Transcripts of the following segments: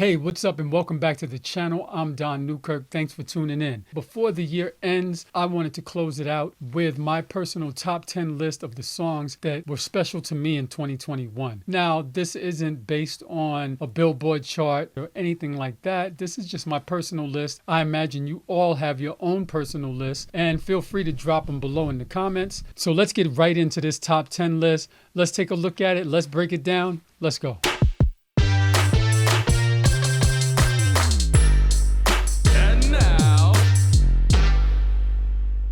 Hey, what's up and welcome back to the channel. I'm Don Newkirk. Thanks for tuning in. Before the year ends, I wanted to close it out with my personal top 10 list of the songs that were special to me in 2021. Now, this isn't based on a Billboard chart or anything like that. This is just my personal list. I imagine you all have your own personal list, and feel free to drop them below in the comments. So let's get right into this top 10 list. Let's take a look at it. Let's break it down. Let's go.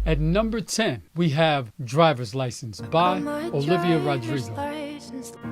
At number 10, we have Driver's License by Olivia Rodrigo.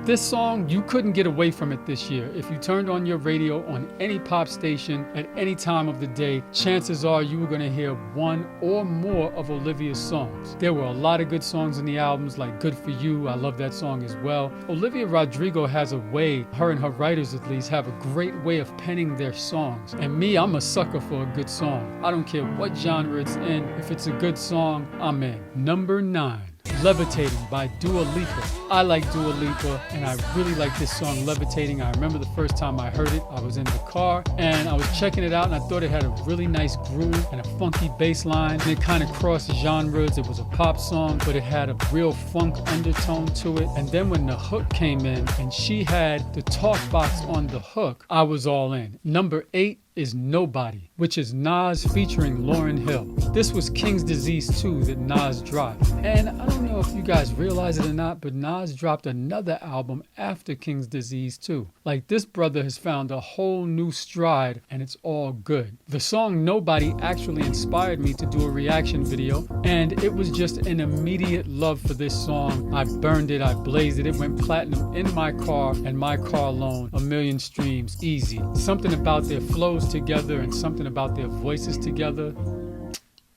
This song, you couldn't get away from it this year. If you turned on your radio on any pop station at any time of the day, chances are you were going to hear one or more of Olivia's songs. There were a lot of good songs in the albums, like Good For You. I love that song as well. Olivia Rodrigo has a way, her and her writers at least, have a great way of penning their songs. And me, I'm a sucker for a good song. I don't care what genre it's in. If it's a good song, I'm in. Number 9. Levitating by Dua Lipa. I like Dua Lipa and I really like this song Levitating. I remember the first time I heard it, I was in the car and I was checking it out and I thought it had a really nice groove and a funky bass line, and it kind of crossed genres. It was a pop song, but it had a real funk undertone to it. And then when the hook came in and she had the talk box on the hook, I was all in. Number 8 is Nobody, which is Nas featuring Lauryn Hill. This was King's Disease 2 that Nas dropped. And I don't know if you guys realize it or not, but Nas dropped another album after King's Disease 2. Like, this brother has found a whole new stride and it's all good. The song Nobody actually inspired me to do a reaction video, and it was just an immediate love for this song. I burned it, I blazed it, it went platinum in my car, and my car alone, 1 million streams, easy. Something about their flows together and something about their voices together,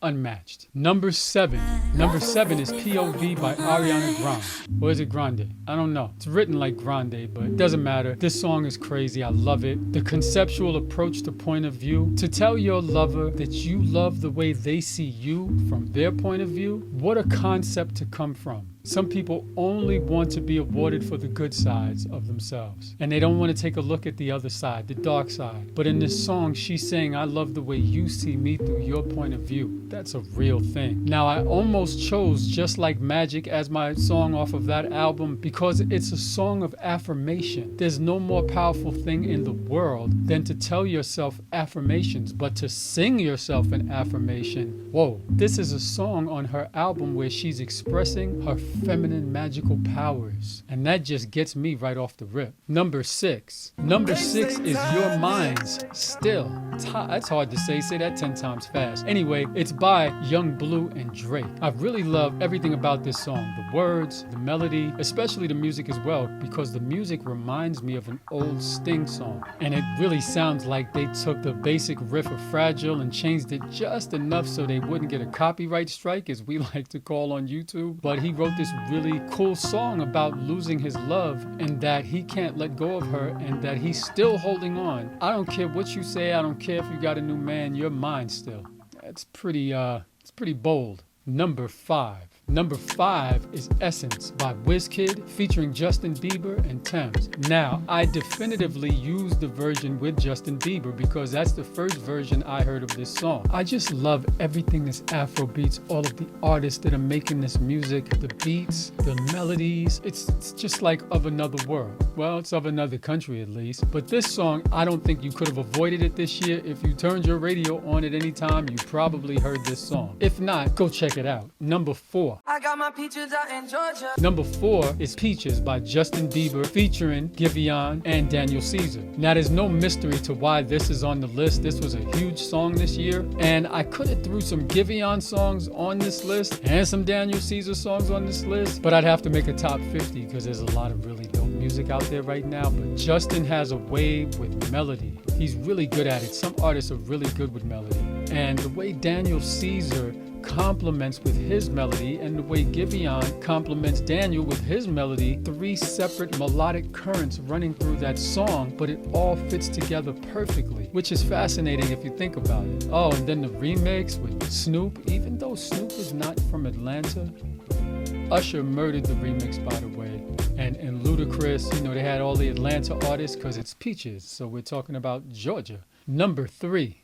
unmatched. Number 7 is POV by Ariana Grande. Or is it Grande? I don't know. It's written like Grande, but it doesn't matter. This song is crazy. I love it. The conceptual approach to point of view. To tell your lover that you love the way they see you from their point of view, what a concept to come from. Some people only want to be awarded for the good sides of themselves, and they don't want to take a look at the other side, the dark side. But in this song, she's saying, I love the way you see me through your point of view. That's a real thing. Now, I almost chose Just Like Magic as my song off of that album because it's a song of affirmation. There's no more powerful thing in the world than to tell yourself affirmations, but to sing yourself an affirmation. Whoa, this is a song on her album where she's expressing her feminine magical powers, and that just gets me right off the rip. Number 6 is Your Minds Still. That's hard to say that 10 times fast. Anyway, it's by Young Blue and Drake. I really love everything about this song, the words, the melody, especially the music as well, because the music reminds me of an old Sting song, and it really sounds like they took the basic riff of Fragile and changed it just enough so they wouldn't get a copyright strike, as we like to call on YouTube. But he wrote this really cool song about losing his love and that he can't let go of her and that he's still holding on. I don't care what you say, I don't care if you got a new man, you're mine still. It's pretty bold. Number 5 is Essence by Wizkid featuring Justin Bieber and Thames. Now, I definitively used the version with Justin Bieber because that's the first version I heard of this song. I just love everything that's Afro beats, all of the artists that are making this music, the beats, the melodies. It's just like of another world. Well, it's of another country at least. But this song, I don't think you could have avoided it this year. If you turned your radio on at any time, you probably heard this song. If not, go check it out. Number 4. I got my peaches out in Georgia. Number 4 is Peaches by Justin Bieber featuring Giveon and Daniel Caesar. Now, there's no mystery to why this is on the list. This was a huge song this year, and I could have threw some Giveon songs on this list and some Daniel Caesar songs on this list, but I'd have to make a top 50 because there's a lot of really dope music out there right now. But Justin has a way with melody. He's really good at it. Some artists are really good with melody. And the way Daniel Caesar complements with his melody and the way Giveon complements Daniel with his melody, 3 separate melodic currents running through that song, but it all fits together perfectly, which is fascinating if you think about it. Oh, and then the remix with Snoop, even though Snoop is not from Atlanta, Usher murdered the remix, by the way, and and Ludacris. You know, they had all the Atlanta artists because it's Peaches. So we're talking about Georgia. Number 3.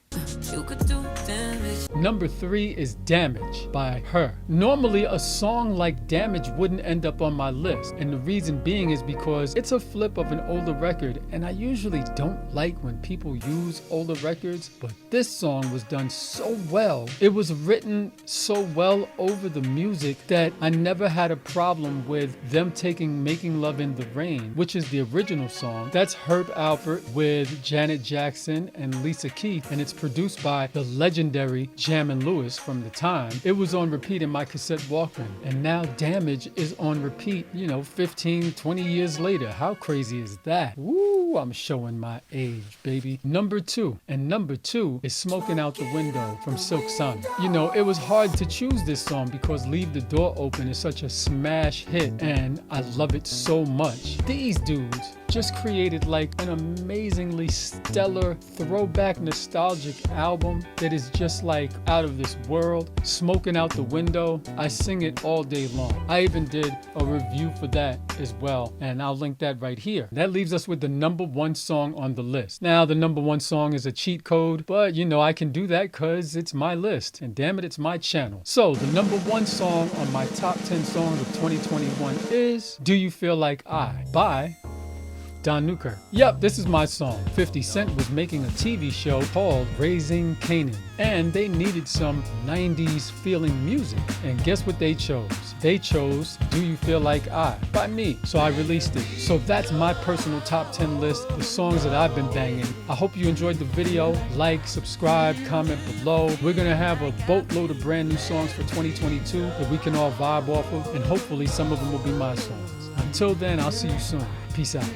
You could do damage. Number 3 is Damage by H.E.R. Normally, a song like Damage wouldn't end up on my list, and the reason being is because it's a flip of an older record, and I usually don't like when people use older records, but this song was done so well. It was written so well over the music that I never had a problem with them taking Making Love in the Rain, which is the original song. That's Herb Alpert with Janet Jackson and Lisa Keith, and it's produced by the legendary Jammin' Lewis from the time. It was on repeat in my cassette Walkman, and now Damage is on repeat, 15, 20 years later. How crazy is that? Woo, I'm showing my age, baby. Number 2 is Smoking Out the Window from Silk Sonic. It was hard to choose this song because Leave the Door Open is such a smash hit, and I love it so much. These dudes just created like an amazingly stellar throwback nostalgic album that is just like out of this world. Smoking Out the Window, I sing it all day long. I even did a review for that as well, and I'll link that right here. That leaves us with the number 1 song on the list. Now, the number 1 song is a cheat code, but I can do that because it's my list, and damn it, it's my channel. So the number 1 song on my top 10 songs of 2021 is Do You Feel Like I by Don Newkirk. Yep, this is my song. 50 Cent was making a TV show called Raising Kanan, and they needed some 90s feeling music. And guess what they chose? They chose Do You Feel Like I by me. So I released it. So that's my personal top 10 list, the songs that I've been banging. I hope you enjoyed the video. Like, subscribe, comment below. We're gonna have a boatload of brand new songs for 2022 that we can all vibe off of, and hopefully some of them will be my songs. Until then, I'll see you soon. Peace out.